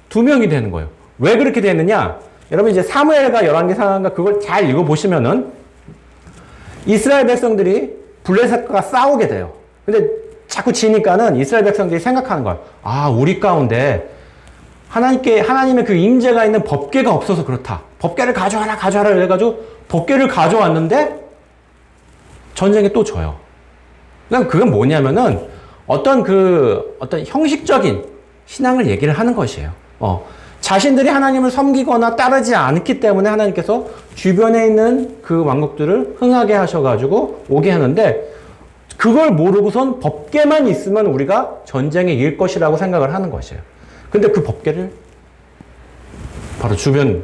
2명이 되는 거예요. 왜 그렇게 됐느냐? 여러분 이제 사무엘과 열왕기상가 그걸 잘 읽어보시면은 이스라엘 백성들이 블레셋과 싸우게 돼요. 근데 자꾸 지니까는 이스라엘 백성들이 생각하는 거예요. 아, 우리 가운데 하나님의 그 임재가 있는 법궤가 없어서 그렇다. 법궤를 가져와라 해가지고 법궤를 가져왔는데 전쟁에 또 져요. 그러니까 그건 뭐냐면은 어떤 형식적인 신앙을 얘기를 하는 것이에요. 자신들이 하나님을 섬기거나 따르지 않기 때문에 하나님께서 주변에 있는 그 왕국들을 흥하게 하셔가지고 오게 하는데 그걸 모르고선 법궤만 있으면 우리가 전쟁에 이길 것이라고 생각을 하는 것이에요. 근데 그 법궤를 바로 주변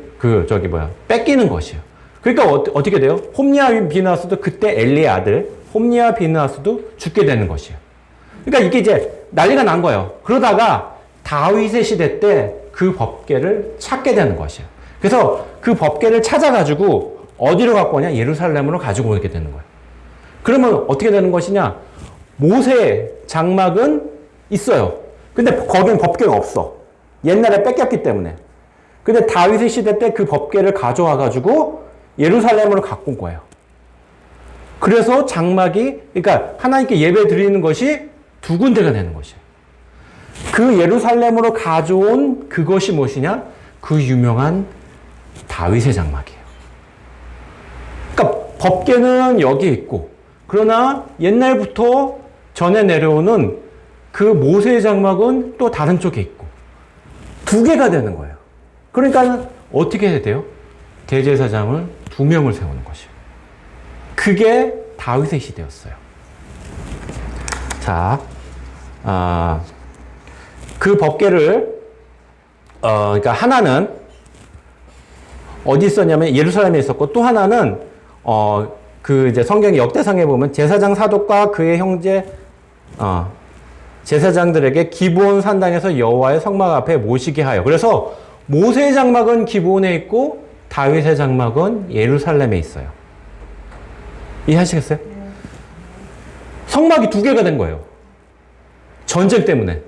뺏기는 것이에요. 그러니까 어떻게 돼요? 홈리와 비느하스도 그때 엘리의 아들 홈리와 비느하스도 죽게 되는 것이에요. 그러니까 이게 이제 난리가 난 거예요. 그러다가 다윗의 시대 때 그 법궤를 찾게 되는 것이에요. 그래서 그 법궤를 찾아가지고 어디로 갖고 오냐? 예루살렘으로 가지고 오게 되는 거예요. 그러면 어떻게 되는 것이냐? 모세 장막은 있어요. 근데 거기는 법궤가 없어. 옛날에 뺏겼기 때문에. 근데 다윗의 시대 때 그 법궤를 가져와가지고 예루살렘으로 갖고 온 거예요. 그래서 장막이, 그러니까 하나님께 예배 드리는 것이 2군데가 되는 것이에요. 그 예루살렘으로 가져온 그것이 무엇이냐? 그 유명한 다윗의 장막이에요. 그러니까 법궤는 여기에 있고, 그러나 옛날부터 전해 내려오는 그 모세의 장막은 또 다른 쪽에 있고, 2개가 되는 거예요. 그러니까 어떻게 해야 돼요? 대제사장을 2명을 세우는 것이에요. 그게 다윗의 시대였어요. 자, 그 법궤를 그러니까 하나는 어디 있었냐면 예루살렘에 있었고 또 하나는 그 이제 성경의 역대상에 보면 제사장 사독과 그의 형제 제사장들에게 기브온 산당에서 여호와의 성막 앞에 모시게 하여. 그래서 모세의 장막은 기브온에 있고 다윗의 장막은 예루살렘에 있어요. 이해하시겠어요? 성막이 2개가 된 거예요. 전쟁 때문에.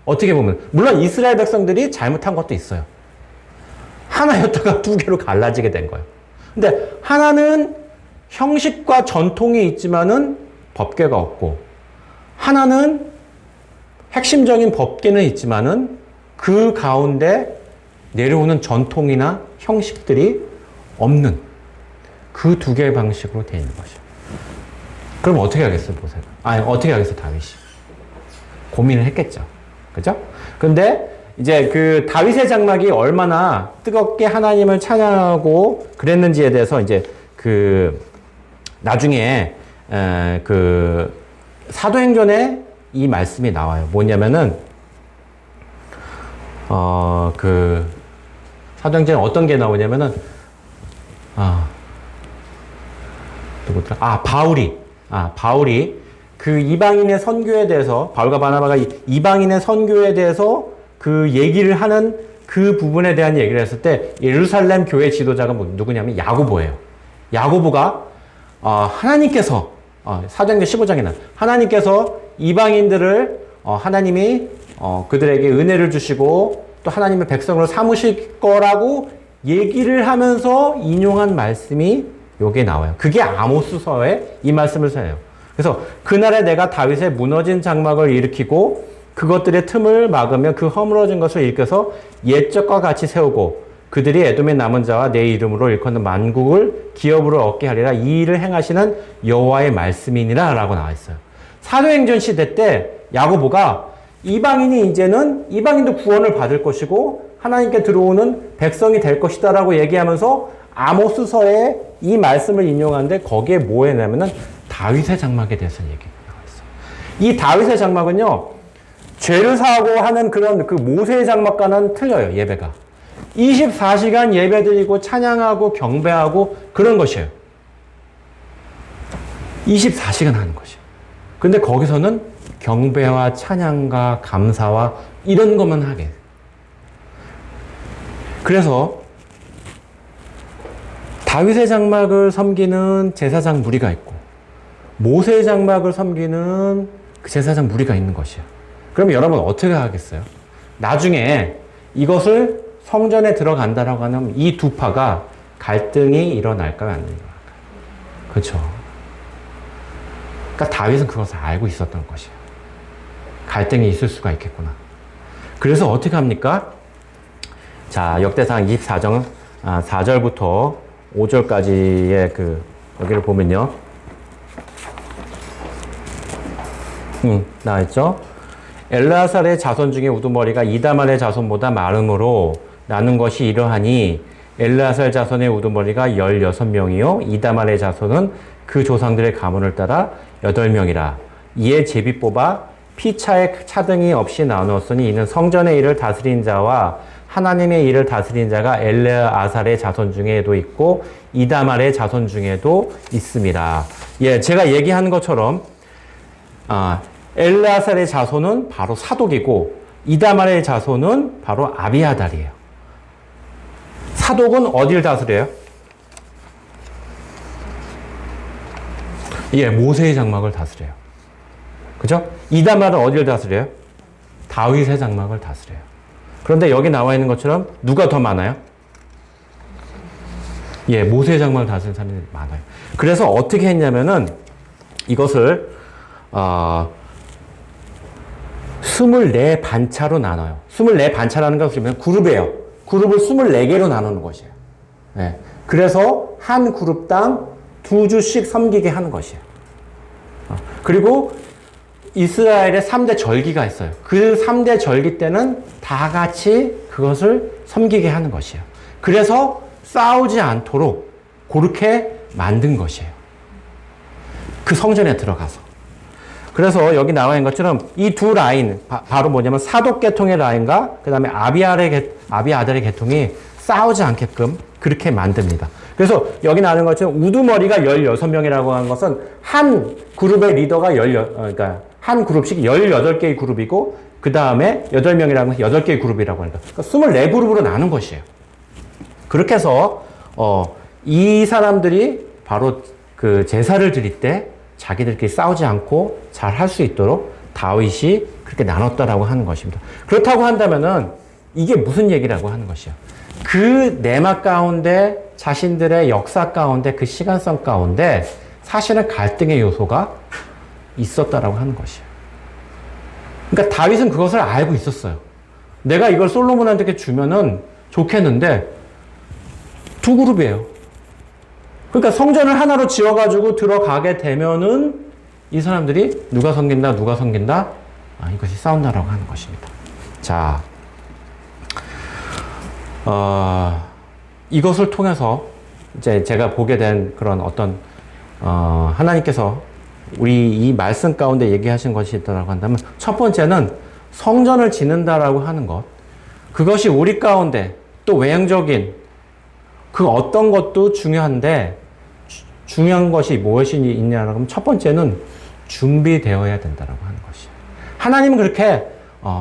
어떻게 보면 물론 이스라엘 백성들이 잘못한 것도 있어요. 하나였다가 2개로 갈라지게 된 거예요. 근데 하나는 형식과 전통이 있지만은 법궤가 없고, 하나는 핵심적인 법궤는 있지만은 그 가운데 내려오는 전통이나 형식들이 없는 그 2개의 방식으로 되어 있는 것이죠. 그럼 어떻게 하겠어요, 모세가? 어떻게 하겠어요, 다윗이? 고민을 했겠죠. 그죠? 근데 이제 그 다윗의 장막이 얼마나 뜨겁게 하나님을 찬양하고 그랬는지에 대해서 이제 그 나중에 그 사도행전에 이 말씀이 나와요. 뭐냐면은 그 사도행전에 어떤 게 나오냐면은 누구더라? 바울이 그 이방인의 선교에 대해서, 바울과 바나바가 이방인의 선교에 대해서 그 얘기를 하는 그 부분에 대한 얘기를 했을 때 예루살렘 교회 지도자가 누구냐면 야고보예요. 야고보가 하나님께서 사도행전 15장에 나 하나님께서 이방인들을 하나님이 그들에게 은혜를 주시고 또 하나님의 백성으로 삼으실 거라고 얘기를 하면서 인용한 말씀이 여기에 나와요. 그게 아모스서에 이 말씀을 써요. 그래서 그날에 내가 다윗의 무너진 장막을 일으키고 그것들의 틈을 막으며 그 허물어진 것을 일으켜서 옛적과 같이 세우고 그들이 에돔의 남은 자와 내 이름으로 일컫는 만국을 기업으로 얻게 하리라. 이 일을 행하시는 여호와의 말씀이니라 라고 나와 있어요. 사도행전 시대 때 야고보가 이방인이 이제는 이방인도 구원을 받을 것이고 하나님께 들어오는 백성이 될 것이다 라고 얘기하면서 아모스서에 이 말씀을 인용하는데 거기에 뭐 했냐면은 다윗의 장막에 대해서 얘기가 있어요. 이 다윗의 장막은요, 죄를 사하고 하는 그런 그 모세의 장막과는 틀려요, 예배가. 24시간 예배 드리고 찬양하고 경배하고 그런 것이에요. 24시간 하는 것이에요. 근데 거기서는 경배와 찬양과 감사와 이런 것만 하게 해요. 그래서 다윗의 장막을 섬기는 제사장 무리가 있고 모세의 장막을 섬기는 그 제사장 무리가 있는 것이에요. 그럼 여러분 어떻게 하겠어요? 나중에 이것을 성전에 들어간다라고 하면 이 두 파가 갈등이 일어날까요? 안 일어날까요? 그렇죠. 그러니까 다윗은 그것을 알고 있었던 것이에요. 갈등이 있을 수가 있겠구나. 그래서 어떻게 합니까? 자, 역대상 24장 4절부터 5절까지의 여기를 보면요. 나와있죠? 엘르아살의 자손 중에 우두머리가 이다말의 자손보다 많음으로 나눈 것이 이러하니 엘르아살 자손의 우두머리가 16명이요 이다말의 자손은 그 조상들의 가문을 따라 8명이라. 이에 제비 뽑아 피차의 차등이 없이 나누었으니 이는 성전의 일을 다스린 자와 하나님의 일을 다스린 자가 엘르아살의 자손 중에도 있고 이다말의 자손 중에도 있습니다. 예, 제가 얘기한 것처럼 엘르아살의 자손은 바로 사독이고 이다말의 자손은 바로 아비아달이에요. 사독은 어디를 다스려요? 예, 모세의 장막을 다스려요. 그죠? 이다말은 어디를 다스려요? 다윗의 장막을 다스려요. 그런데 여기 나와 있는 것처럼 누가 더 많아요? 예, 모세의 장막을 다스리는 사람이 많아요. 그래서 어떻게 했냐면은 이것을 24반차로 나눠요. 24반차라는 것은 그룹이에요. 그룹을 24개로 나누는 것이에요. 예. 그래서 한 그룹당 2주씩 섬기게 하는 것이에요. 그리고 이스라엘의 3대 절기가 있어요. 그 3대 절기 때는 다 같이 그것을 섬기게 하는 것이에요. 그래서 싸우지 않도록 그렇게 만든 것이에요. 그 성전에 들어가서. 그래서 여기 나와 있는 것처럼 이 두 라인, 바로 뭐냐면 사독 계통의 라인과 그 다음에 아비아들의 계통이 싸우지 않게끔 그렇게 만듭니다. 그래서 여기 나오는 것처럼 우두머리가 16명이라고 하는 것은 한 그룹의 리더가 그러니까 한 그룹씩 18개의 그룹이고 그 다음에 8명이라고 해서 8개의 그룹이라고 하니까 그러니까 24그룹으로 나눈 것이에요. 그렇게 해서 이 사람들이 바로 그 제사를 드릴 때 자기들끼리 싸우지 않고 잘 할 수 있도록 다윗이 그렇게 나눴다라고 하는 것입니다. 그렇다고 한다면은 이게 무슨 얘기라고 하는 것이요? 그 내막 가운데 자신들의 역사 가운데 그 시간성 가운데 사실은 갈등의 요소가 있었다라고 하는 것이에요. 그러니까 다윗은 그것을 알고 있었어요. 내가 이걸 솔로몬한테 주면은 좋겠는데 두 그룹이에요. 그러니까 성전을 하나로 지어가지고 들어가게 되면은 이 사람들이 누가 섬긴다, 이것이 싸운다라고 하는 것입니다. 자, 이것을 통해서 이제 제가 보게 된 그런 어떤, 하나님께서 우리 이 말씀 가운데 얘기하신 것이 있다라고 한다면 첫 번째는 성전을 짓는다라고 하는 것. 그것이 우리 가운데 또 외형적인 그 어떤 것도 중요한데 중요한 것이 무엇이 있냐라고 하면 첫 번째는 준비되어야 된다라고 하는 것이에요. 하나님은 그렇게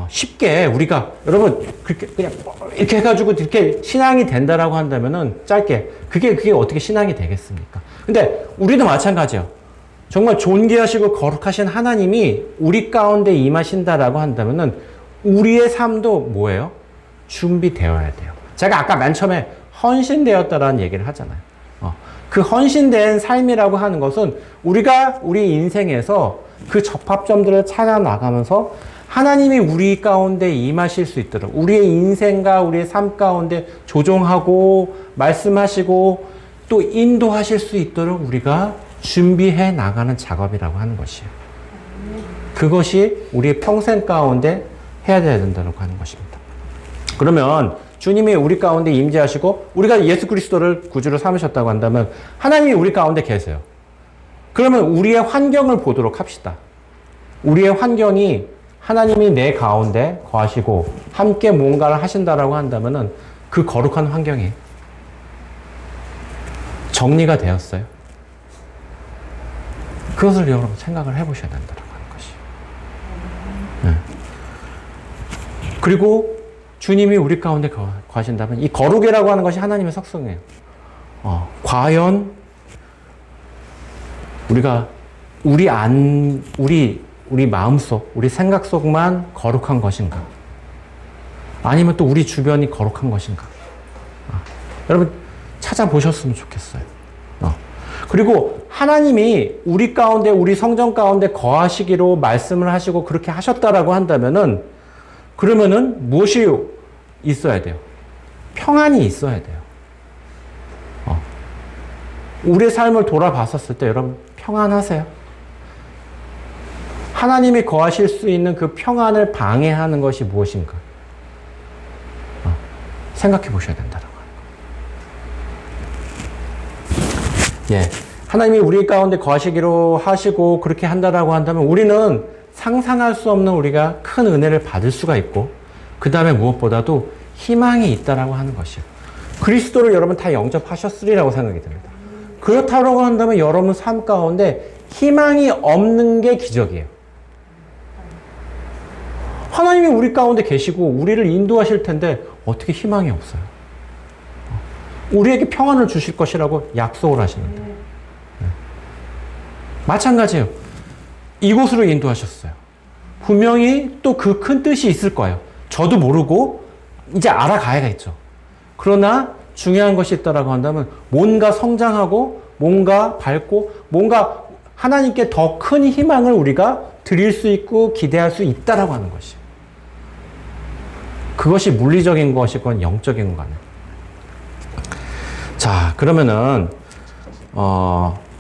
쉽게 우리가 여러분 그렇게 그냥 이렇게 해가지고 이렇게 신앙이 된다라고 한다면은 짧게 그게 어떻게 신앙이 되겠습니까? 근데 우리도 마찬가지예요. 정말 존귀하시고 거룩하신 하나님이 우리 가운데 임하신다라고 한다면은 우리의 삶도 뭐예요? 준비되어야 돼요. 제가 아까 맨 처음에 헌신되었다라는 얘기를 하잖아요. 그 헌신된 삶이라고 하는 것은 우리가 우리 인생에서 그 접합점들을 찾아 나가면서 하나님이 우리 가운데 임하실 수 있도록 우리의 인생과 우리의 삶 가운데 조종하고 말씀하시고 또 인도하실 수 있도록 우리가 준비해 나가는 작업이라고 하는 것이에요. 그것이 우리의 평생 가운데 해야 된다고 하는 것입니다. 그러면 주님이 우리 가운데 임재하시고 우리가 예수 그리스도를 구주로 삼으셨다고 한다면 하나님이 우리 가운데 계세요. 그러면 우리의 환경을 보도록 합시다. 우리의 환경이 하나님이 내 가운데 거하시고 함께 뭔가를 하신다라고 한다면은 그 거룩한 환경이 정리가 되었어요. 그것을 여러분 생각을 해보셔야 된다고 하는 것이에요. 네. 그리고 주님이 우리 가운데 거하신다면 이 거룩이라고 하는 것이 하나님의 속성이에요. 과연 우리가 우리 마음속, 우리 생각 속만 거룩한 것인가? 아니면 또 우리 주변이 거룩한 것인가? 여러분 찾아보셨으면 좋겠어요. 그리고 하나님이 우리 가운데, 우리 성전 가운데 거하시기로 말씀을 하시고 그렇게 하셨다라고 한다면은, 그러면은 무엇이 있어야 돼요? 평안이 있어야 돼요. 우리의 삶을 돌아봤었을 때 여러분 평안하세요? 하나님이 거하실 수 있는 그 평안을 방해하는 것이 무엇인가? 생각해 보셔야 된다는 거예요. 예. 하나님이 우리 가운데 거하시기로 하시고 그렇게 한다라고 한다면 우리는 상상할 수 없는 우리가 큰 은혜를 받을 수가 있고, 그 다음에 무엇보다도 희망이 있다라고 하는 것이에요. 그리스도를 여러분 다 영접하셨으리라고 생각이 듭니다. 그렇다고 한다면 여러분 삶 가운데 희망이 없는 게 기적이에요. 하나님이 우리 가운데 계시고 우리를 인도하실 텐데 어떻게 희망이 없어요? 우리에게 평안을 주실 것이라고 약속을 하시는데. 마찬가지예요. 이곳으로 인도하셨어요. 분명히 또 그 큰 뜻이 있을 거예요. 저도 모르고 이제 알아가야겠죠. 그러나 중요한 것이 있다라고 한다면 뭔가 성장하고 뭔가 밝고 뭔가 하나님께 더 큰 희망을 우리가 드릴 수 있고 기대할 수 있다라고 하는 것이에요. 그것이 물리적인 것이건 영적인 거는. 자, 그러면은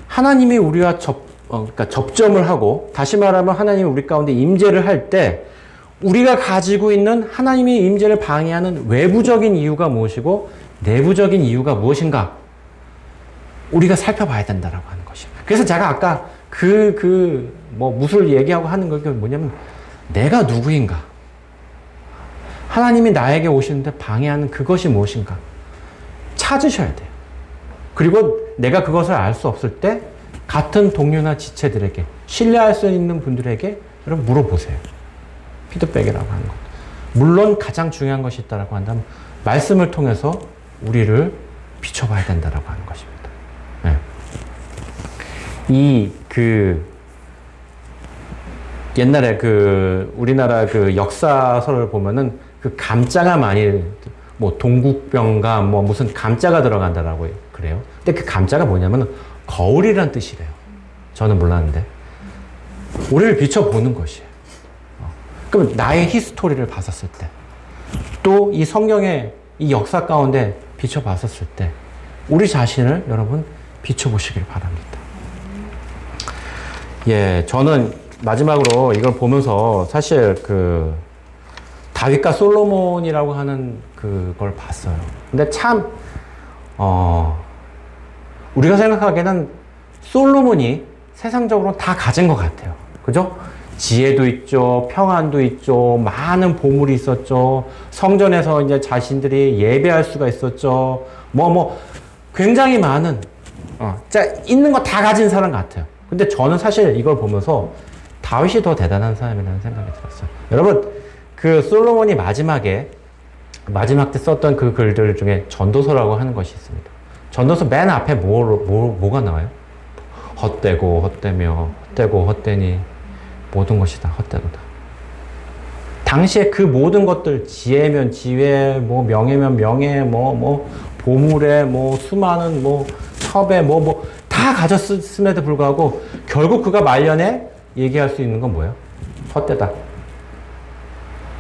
하나님이 우리와 그러니까 접점을 하고, 다시 말하면 하나님이 우리 가운데 임재를 할 때 우리가 가지고 있는 하나님의 임재를 방해하는 외부적인 이유가 무엇이고 내부적인 이유가 무엇인가? 우리가 살펴봐야 된다라고 하는 것이에요. 그래서 제가 아까 무술 얘기하고 하는 게 뭐냐면, 내가 누구인가? 하나님이 나에게 오시는데 방해하는 그것이 무엇인가? 찾으셔야 돼요. 그리고 내가 그것을 알 수 없을 때 같은 동료나 지체들에게, 신뢰할 수 있는 분들에게 여러분 물어보세요. 피드백이라고 하는 것. 물론 가장 중요한 것이 있다라고 한다면 말씀을 통해서 우리를 비춰봐야 된다라고 하는 것입니다. 네. 옛날에 우리나라 역사서를 보면은 감자가 많이, 동국병가, 무슨 감자가 들어간다라고 그래요. 근데 그 감자가 뭐냐면 거울이란 뜻이래요. 저는 몰랐는데. 우리를 비춰보는 것이에요. 그럼 나의 히스토리를 봤었을 때, 또 이 성경의 이 역사 가운데 비춰봤었을 때, 우리 자신을 여러분 비춰보시길 바랍니다. 예, 저는 마지막으로 이걸 보면서 사실 다윗과 솔로몬이라고 하는 그걸 봤어요. 근데 참, 우리가 생각하기에는 솔로몬이 세상적으로 다 가진 것 같아요. 그죠? 지혜도 있죠, 평안도 있죠, 많은 보물이 있었죠, 성전에서 이제 자신들이 예배할 수가 있었죠, 굉장히 많은, 있는 거 다 가진 사람 같아요. 근데 저는 사실 이걸 보면서 다윗이 더 대단한 사람이라는 생각이 들었어요. 여러분, 솔로몬이 마지막 때 썼던 그 글들 중에 전도서라고 하는 것이 있습니다. 전도서 맨 앞에 뭐가 나와요? 헛되고 헛되며 헛되고 헛되니 모든 것이 다 헛되도다. 당시에 그 모든 것들, 지혜면 지혜, 명예면 명예, 보물에, 수많은, 첩에, 다 가졌음에도 불구하고 결국 그가 말년에 얘기할 수 있는 건 뭐예요? 헛되다.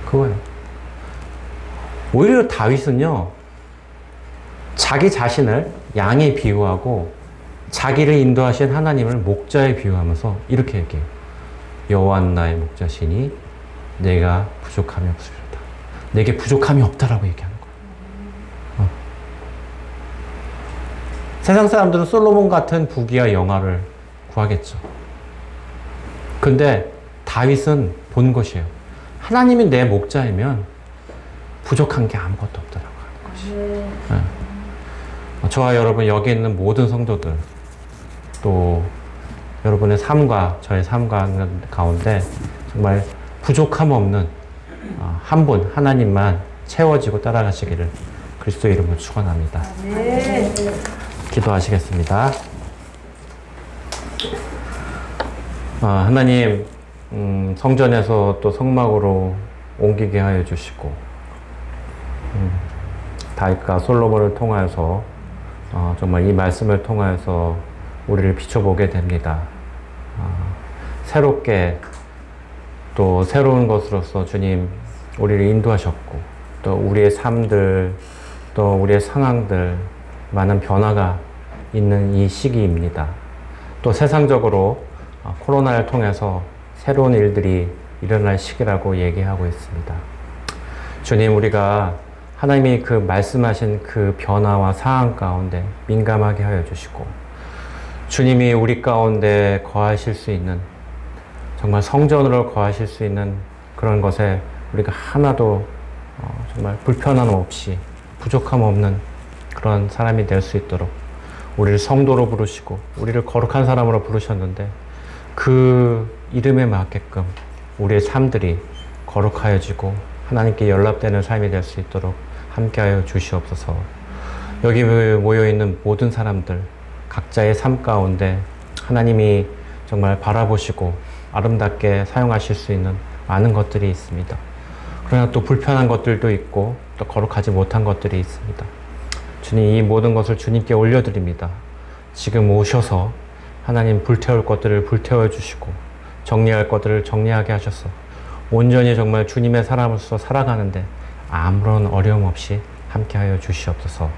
그거예요. 오히려 다윗은요, 자기 자신을 양에 비유하고 자기를 인도하신 하나님을 목자에 비유하면서 이렇게 얘기해요. 여호와는 나의 목자시니 내가 부족함이 없으리로다. 내게 부족함이 없다라고 얘기하는 거예요. 세상 사람들은 솔로몬 같은 부귀와 영화를 구하겠죠. 근데 다윗은 본 것이에요. 하나님이 내 목자이면 부족한 게 아무것도 없다라고 하는 것이에요. 네. 저와 여러분, 여기 있는 모든 성도들, 또 여러분의 삶과 저의 삶 가운데 정말 부족함 없는 한 분, 하나님만 채워지고 따라가시기를 그리스도 이름으로 축원합니다. 네. 기도하시겠습니다. 하나님, 성전에서 또 성막으로 옮기게 하여 주시고, 다윗과 솔로몬을 통하여서 정말 이 말씀을 통하여서 우리를 비춰보게 됩니다. 새롭게 또 새로운 것으로서 주님 우리를 인도하셨고, 또 우리의 삶들, 또 우리의 상황들 많은 변화가 있는 이 시기입니다. 또 세상적으로 코로나를 통해서 새로운 일들이 일어날 시기라고 얘기하고 있습니다. 주님, 우리가 하나님이 그 말씀하신 그 변화와 상황 가운데 민감하게 하여 주시고, 주님이 우리 가운데 거하실 수 있는, 정말 성전으로 거하실 수 있는 그런 것에 우리가 하나도 정말 불편함 없이 부족함 없는 그런 사람이 될 수 있도록 우리를 성도로 부르시고 우리를 거룩한 사람으로 부르셨는데, 그 이름에 맞게끔 우리의 삶들이 거룩하여지고 하나님께 연락되는 삶이 될 수 있도록 함께하여 주시옵소서. 여기 모여있는 모든 사람들 각자의 삶 가운데 하나님이 정말 바라보시고 아름답게 사용하실 수 있는 많은 것들이 있습니다. 그러나 또 불편한 것들도 있고 또 거룩하지 못한 것들이 있습니다. 주님, 이 모든 것을 주님께 올려드립니다. 지금 오셔서 하나님 불태울 것들을 불태워 주시고 정리할 것들을 정리하게 하셔서 온전히 정말 주님의 사람으로서 살아가는데 아무런 어려움 없이 함께하여 주시옵소서.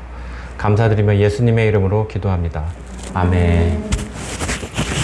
감사드리며 예수님의 이름으로 기도합니다. 아멘.